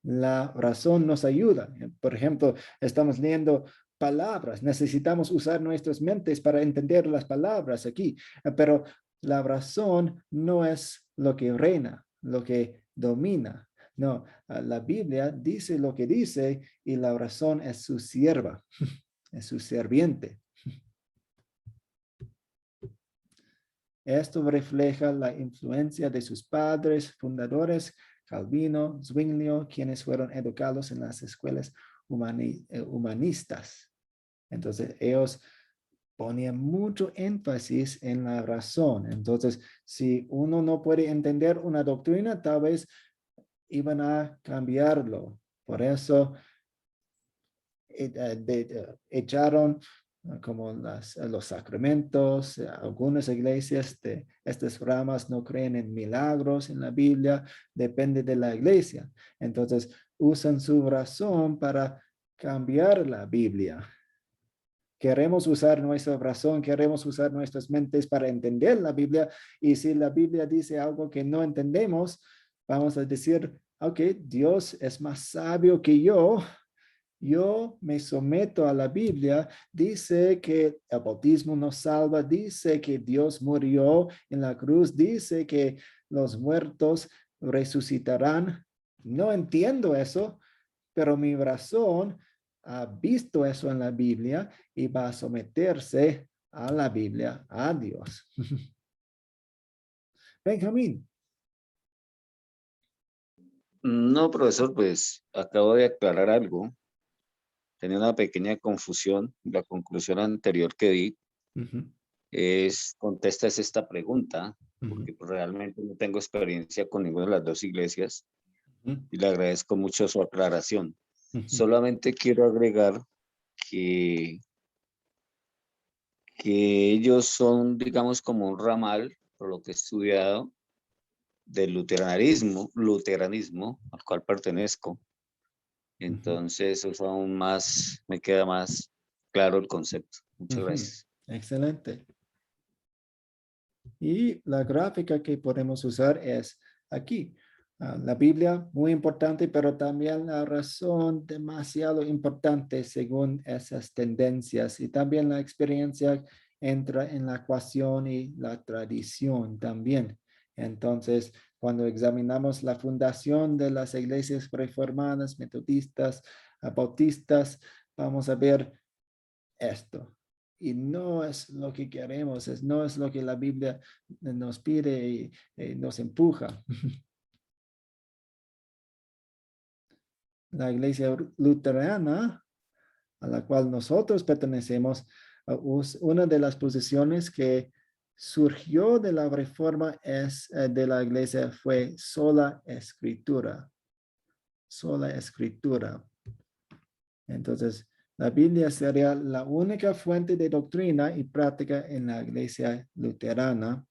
La razón nos ayuda. Por ejemplo, estamos leyendo palabras. Necesitamos usar nuestras mentes para entender las palabras aquí, pero la razón no es lo que reina, lo que domina. No, la Biblia dice lo que dice y la razón es su sierva, es su sirviente. Esto refleja la influencia de sus padres fundadores, Calvino, Zwinglio, quienes fueron educados en las escuelas humanistas. Entonces, ellos ponía mucho énfasis en la razón. Entonces, si uno no puede entender una doctrina, tal vez iban a cambiarlo. Por eso echaron como los sacramentos. Algunas iglesias de estas ramas no creen en milagros en la Biblia, depende de la iglesia. Entonces usan su razón para cambiar la Biblia. Queremos usar nuestra razón, queremos usar nuestras mentes para entender la Biblia, y si la Biblia dice algo que no entendemos, vamos a decir, ok, Dios es más sabio que yo me someto a la Biblia, dice que el bautismo nos salva, dice que Dios murió en la cruz, dice que los muertos resucitarán. No entiendo eso, pero mi razón ha visto eso en la Biblia y va a someterse a la Biblia, a Dios. Benjamín. No, profesor, pues acabo de aclarar algo. Tenía una pequeña confusión. La conclusión anterior que di contesta esta pregunta, porque pues, realmente no tengo experiencia con ninguna de las dos iglesias y le agradezco mucho su aclaración. Solamente quiero agregar que ellos son, digamos, como un ramal, por lo que he estudiado, del luteranismo al cual pertenezco. Entonces, eso aún más, me queda más claro el concepto. Muchas gracias. Excelente. Y la gráfica que podemos usar es aquí. La Biblia, muy importante, pero también la razón demasiado importante según esas tendencias. Y también la experiencia entra en la ecuación y la tradición también. Entonces, cuando examinamos la fundación de las iglesias reformadas, metodistas, bautistas, vamos a ver esto. Y no es lo que queremos, no es lo que la Biblia nos pide y nos empuja. La iglesia luterana, a la cual nosotros pertenecemos, una de las posiciones que surgió de la reforma de la iglesia fue sola escritura. Sola escritura. Entonces, la Biblia sería la única fuente de doctrina y práctica en la iglesia luterana.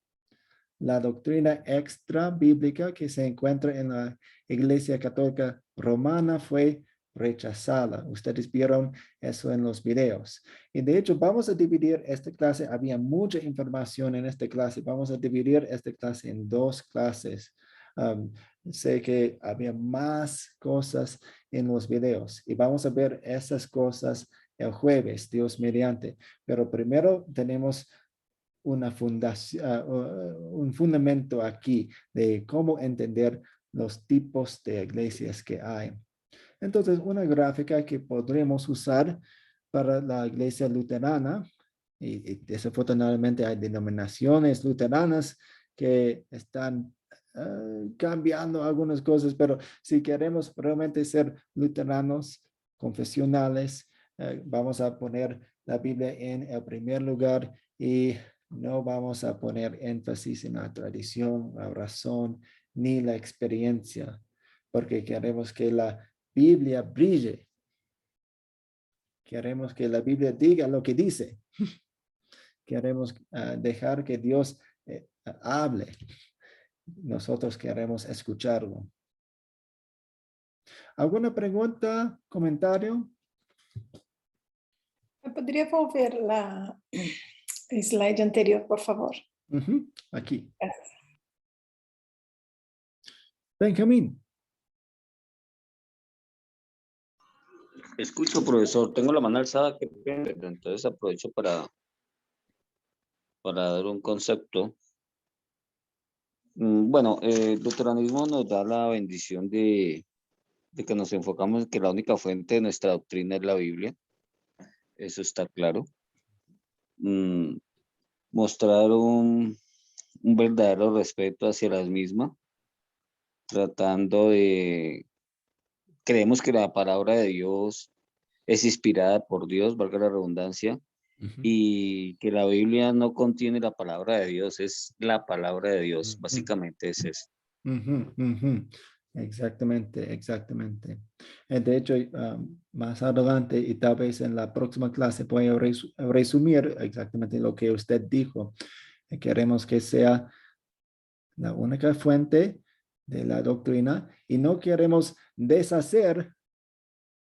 La doctrina extra bíblica que se encuentra en la iglesia católica romana fue rechazada. Ustedes vieron eso en los videos. Y de hecho, vamos a dividir esta clase. Había mucha información en esta clase. Vamos a dividir esta clase en dos clases. Sé que había más cosas en los videos y vamos a ver esas cosas el jueves, Dios mediante. Pero primero tenemos una fundación, un fundamento aquí de cómo entender los tipos de iglesias que hay. Entonces, una gráfica que podremos usar para la iglesia luterana, y desafortunadamente hay denominaciones luteranas que están cambiando algunas cosas, pero si queremos realmente ser luteranos confesionales, vamos a poner la Biblia en el primer lugar y no vamos a poner énfasis en la tradición, la razón, ni la experiencia, porque queremos que la Biblia brille. Queremos que la Biblia diga lo que dice. Queremos dejar que Dios hable. Nosotros queremos escucharlo. ¿Alguna pregunta, comentario? ¿Podría volver la slide anterior, por favor? Aquí. Gracias. Benjamín. Escucho, profesor. Tengo la mano alzada, entonces aprovecho para dar un concepto. Bueno, el luteranismo nos da la bendición de que nos enfocamos en que la única fuente de nuestra doctrina es la Biblia. Eso está claro. Mostrar un verdadero respeto hacia las mismas, tratando de... Creemos que la palabra de Dios es inspirada por Dios, valga la redundancia, y que la Biblia no contiene la palabra de Dios, es la palabra de Dios, básicamente es eso. Exactamente, exactamente. De hecho, más adelante y tal vez en la próxima clase voy a resumir exactamente lo que usted dijo. Queremos que sea la única fuente de la doctrina y no queremos deshacer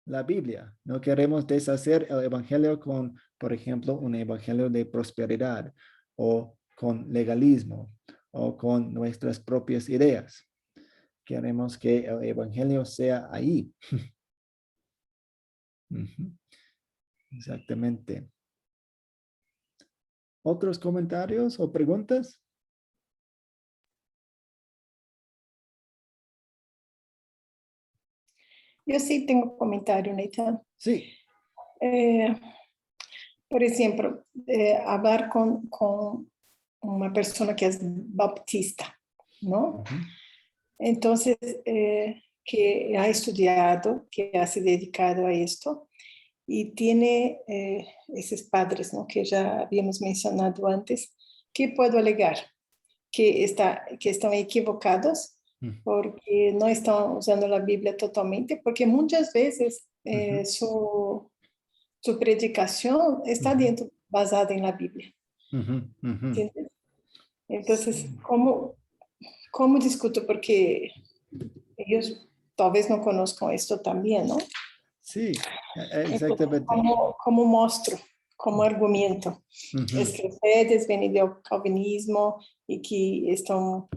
la Biblia. No queremos deshacer el evangelio con, por ejemplo, un evangelio de prosperidad o con legalismo o con nuestras propias ideas. Queremos que el evangelio sea ahí. Exactamente. ¿Otros comentarios o preguntas? Yo sí tengo un comentario, Nathan. Sí. Por ejemplo, hablar con una persona que es baptista, ¿no? Entonces, que ha estudiado, que ha se dedicado a esto y tiene esos padres, ¿no? Que ya habíamos mencionado antes, ¿qué puedo alegar? Que están equivocados porque no están usando la Biblia totalmente, porque muchas veces su predicación está basada en la Biblia. ¿Entiendes? Entonces, ¿cómo discuto? Porque ellos tal vez no conozcan esto también, ¿no? Sí, exactamente. Entonces, ¿cómo muestro? Como argumento. Es que ustedes vienen del calvinismo y que están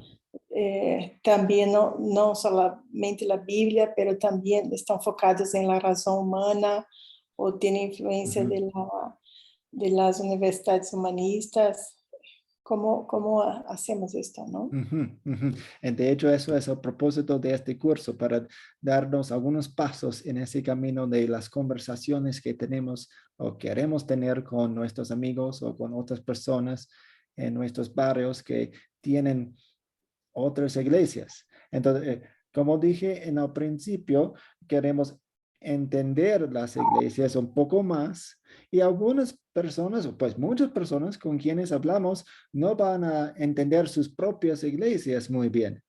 también no solamente la Biblia, pero también están focados en la razón humana o tienen influencia de las universidades humanistas. ¿Cómo hacemos esto, no? De hecho, eso es el propósito de este curso, para darnos algunos pasos en ese camino de las conversaciones que tenemos o queremos tener con nuestros amigos o con otras personas en nuestros barrios que tienen otras iglesias. Entonces, como dije en el principio, queremos entender las iglesias un poco más, y algunas personas, o pues muchas personas con quienes hablamos, no van a entender sus propias iglesias muy bien.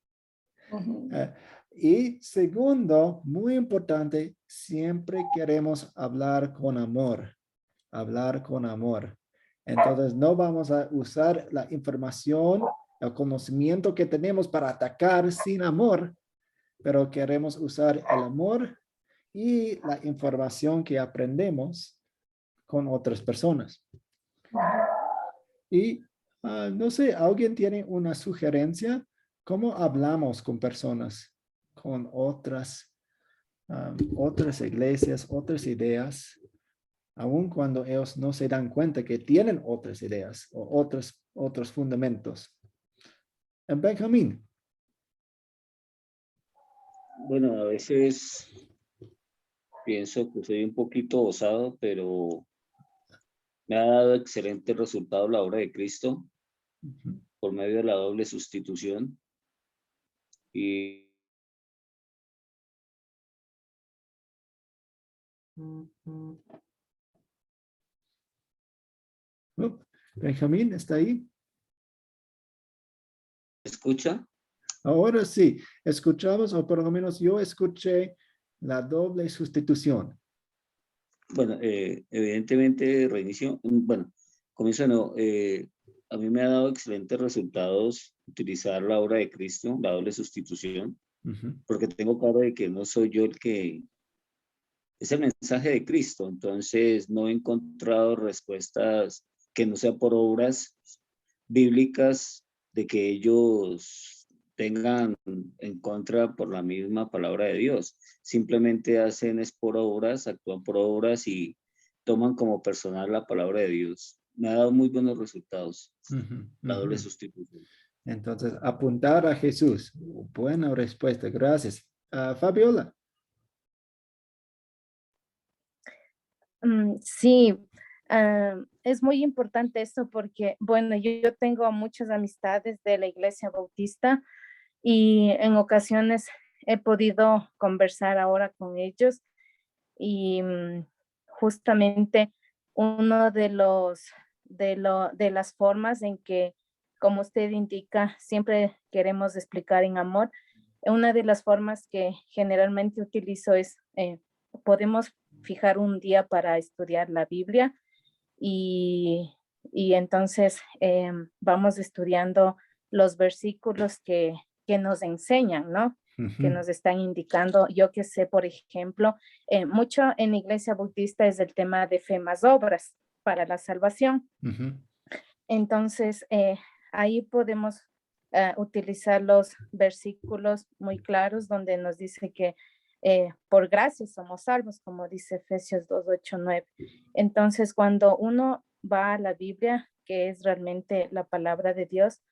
Y segundo, muy importante, siempre queremos hablar con amor. Hablar con amor. Entonces, no vamos a usar la información, el conocimiento que tenemos para atacar sin amor, pero queremos usar el amor y la información que aprendemos con otras personas. Y no sé, ¿alguien tiene una sugerencia? ¿Cómo hablamos con personas, con otras iglesias, otras ideas, aun cuando ellos no se dan cuenta que tienen otras ideas o otros fundamentos? Benjamín. Bueno, a veces pienso que soy un poquito osado, pero me ha dado excelente resultado la obra de Cristo por medio de la doble sustitución. Y Benjamín, ¿está ahí? ¿Escucha? Ahora sí, escuchamos, o por lo menos yo escuché la doble sustitución. Bueno, evidentemente reinicio, bueno, comienzo de nuevo. A mí me ha dado excelentes resultados utilizar la obra de Cristo, la doble sustitución, porque tengo claro de que no soy yo el que es el mensaje de Cristo, entonces no he encontrado respuestas que no sean por obras bíblicas de que ellos tengan en contra por la misma palabra de Dios. Simplemente hacen es por obras, actúan por obras y toman como personal la palabra de Dios. Me ha dado muy buenos resultados la doble sustitución. Entonces, apuntar a Jesús. Buena respuesta, gracias. Fabiola. Sí, es muy importante esto porque, bueno, yo tengo muchas amistades de la Iglesia Bautista y en ocasiones he podido conversar ahora con ellos y justamente uno de las formas en que, como usted indica, siempre queremos explicar en amor. Una de las formas que generalmente utilizo es, podemos fijar un día para estudiar la Biblia y entonces vamos estudiando los versículos que nos enseñan, ¿no? Que nos están indicando. Yo que sé, por ejemplo, mucho en la iglesia bautista es el tema de fe más obras para la salvación. Entonces, ahí podemos utilizar los versículos muy claros donde nos dice que por gracia somos salvos, como dice Efesios 2, 8, 9. Entonces, cuando uno va a la Biblia, que es realmente la palabra de Dios,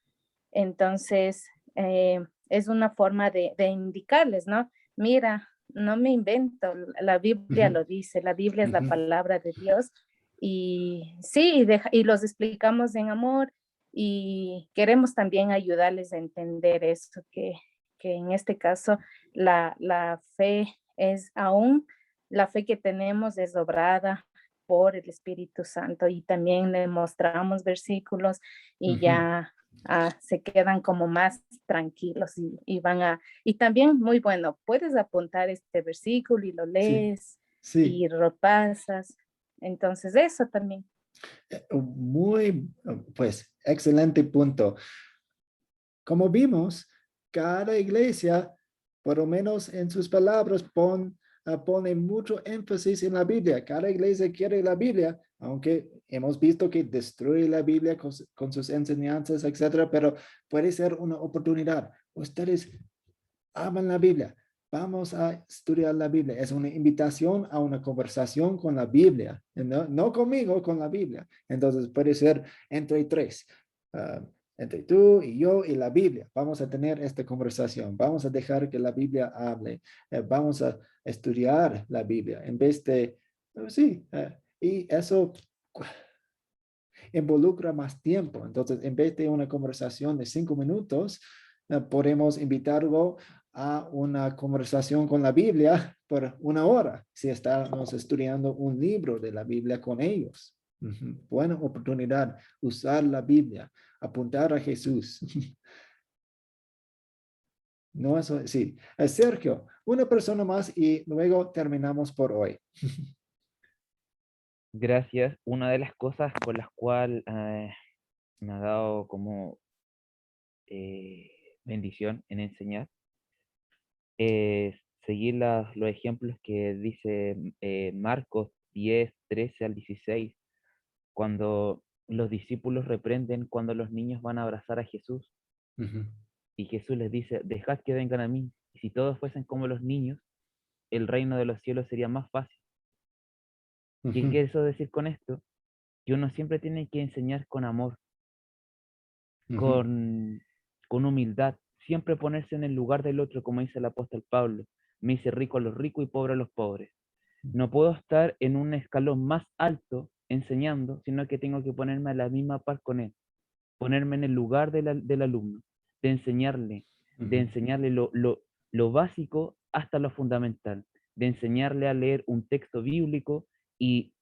entonces es una forma de indicarles, ¿no? Mira, no me invento, la Biblia lo dice, la Biblia es la palabra de Dios. Y sí, y los explicamos en amor y queremos también ayudarles a entender eso, que en este caso la fe es aún, la fe que tenemos es obrada por el Espíritu Santo, y también le mostramos versículos y ya se quedan como más tranquilos y van a, y también muy bueno, puedes apuntar este versículo y lo lees y repasas. Entonces eso también. Muy, pues, excelente punto. Como vimos, cada iglesia, por lo menos en sus palabras, pone mucho énfasis en la Biblia. Cada iglesia quiere la Biblia, aunque hemos visto que destruye la Biblia con sus enseñanzas, etcétera, pero puede ser una oportunidad. Ustedes aman la Biblia. Vamos a estudiar la Biblia. Es una invitación a una conversación con la Biblia. No conmigo, con la Biblia. Entonces puede ser entre tres. Entre tú y yo y la Biblia. Vamos a tener esta conversación. Vamos a dejar que la Biblia hable. Vamos a estudiar la Biblia en vez de... y eso involucra más tiempo. Entonces, en vez de una conversación de 5 minutos, podemos invitarlo a una conversación con la Biblia por 1 hora, si estamos estudiando un libro de la Biblia con ellos. Buena oportunidad, usar la Biblia, apuntar a Jesús. No, eso sí. Sergio, una persona más y luego terminamos por hoy. Gracias. Una de las cosas por las cuales me ha dado como bendición en enseñar es seguir los ejemplos que dice Marcos 10, 13 al 16, cuando los discípulos reprenden cuando los niños van a abrazar a Jesús. Y Jesús les dice, dejad que vengan a mí. Y si todos fuesen como los niños, el reino de los cielos sería más fácil. ¿Qué quiere eso decir con esto? Que uno siempre tiene que enseñar con amor, con humildad, siempre ponerse en el lugar del otro, como dice el apóstol Pablo. Me hice rico a los ricos y pobre a los pobres. No puedo estar en un escalón más alto enseñando, sino que tengo que ponerme a la misma par con él, ponerme en el lugar del alumno, de enseñarle lo básico hasta lo fundamental, de enseñarle a leer un texto bíblico y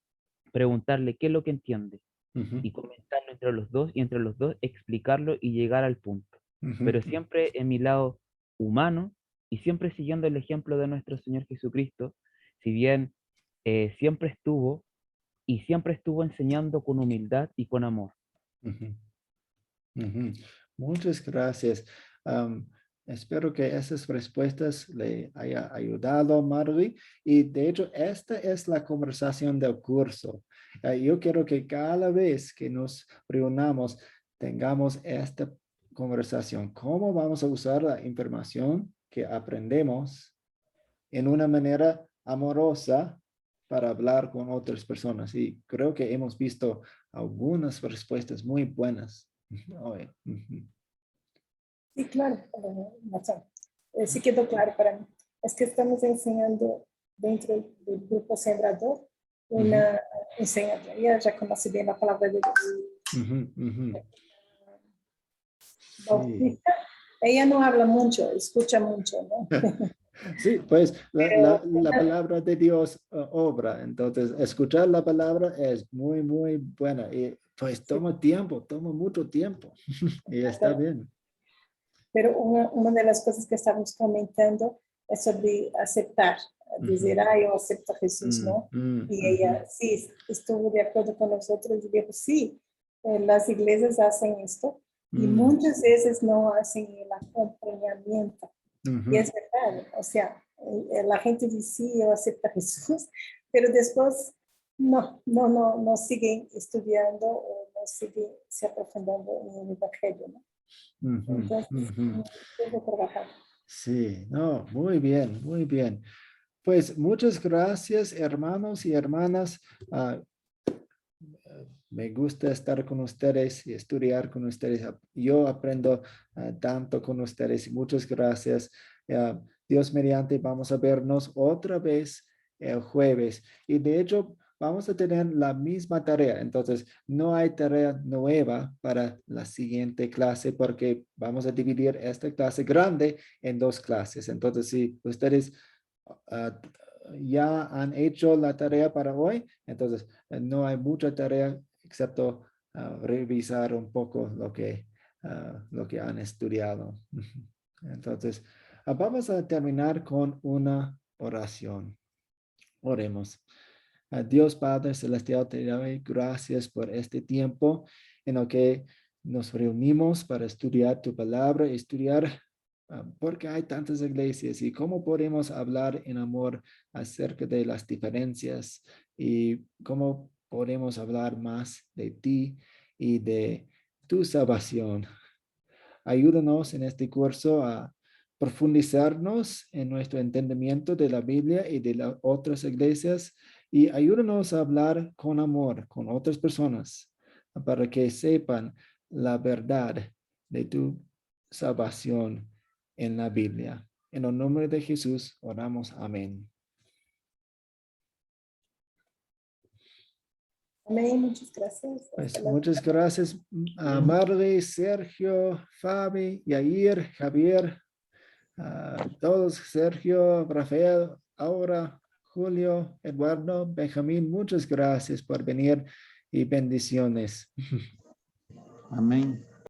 preguntarle qué es lo que entiende, y comentarlo entre los dos, y entre los dos explicarlo y llegar al punto. Pero siempre en mi lado humano y siempre siguiendo el ejemplo de nuestro Señor Jesucristo, si bien siempre estuvo enseñando con humildad y con amor. Muchas gracias. Espero que esas respuestas le haya ayudado, Marley. Y de hecho, esta es la conversación del curso. Yo quiero que cada vez que nos reunamos, tengamos esta conversación. ¿Cómo vamos a usar la información que aprendemos en una manera amorosa para hablar con otras personas? Y creo que hemos visto algunas respuestas muy buenas hoy. Sí, claro, sí quedó claro para mí. Es que estamos enseñando dentro del grupo Sembrador una enseñanza. Ella ya conoce bien la palabra de Dios. Bautista, ella no habla mucho, escucha mucho, ¿no? Sí, pues la palabra de Dios obra, entonces escuchar la palabra es muy, muy buena y pues toma tiempo, toma mucho tiempo y está bien. Pero una de las cosas que estamos comentando es sobre aceptar, decir, yo acepto a Jesús, ¿no? Y ella sí estuvo de acuerdo con nosotros y dijo, sí, las iglesias hacen esto y muchas veces no hacen el acompañamiento. Y es verdad, o sea, la gente dice, sí, yo acepto a Jesús, pero después no siguen estudiando o no siguen se aprofundando en el Evangelio, ¿no? Entonces, tengo que trabajar. Sí, no, muy bien, muy bien. Pues muchas gracias, hermanos y hermanas. Me gusta estar con ustedes y estudiar con ustedes. Yo aprendo tanto con ustedes. Muchas gracias. Dios mediante, vamos a vernos otra vez el jueves. Y de hecho, vamos a tener la misma tarea. Entonces, no hay tarea nueva para la siguiente clase porque vamos a dividir esta clase grande en 2 clases. Entonces, si ustedes ya han hecho la tarea para hoy, entonces no hay mucha tarea excepto revisar un poco lo que han estudiado. Entonces, vamos a terminar con una oración. Oremos. Dios Padre Celestial, te doy gracias por este tiempo en el que nos reunimos para estudiar tu palabra, estudiar porque hay tantas iglesias y cómo podemos hablar en amor acerca de las diferencias y cómo podemos hablar más de ti y de tu salvación. Ayúdanos en este curso a profundizarnos en nuestro entendimiento de la Biblia y de las otras iglesias y ayúdanos a hablar con amor con otras personas para que sepan la verdad de tu salvación en la Biblia. En el nombre de Jesús oramos. Amén. Amén, muchas gracias. Pues muchas gracias a Marley, Sergio, Fabi, Yair, Javier, todos, Sergio, Rafael, Aura, Julio, Eduardo, Benjamín, muchas gracias por venir y bendiciones. Amén.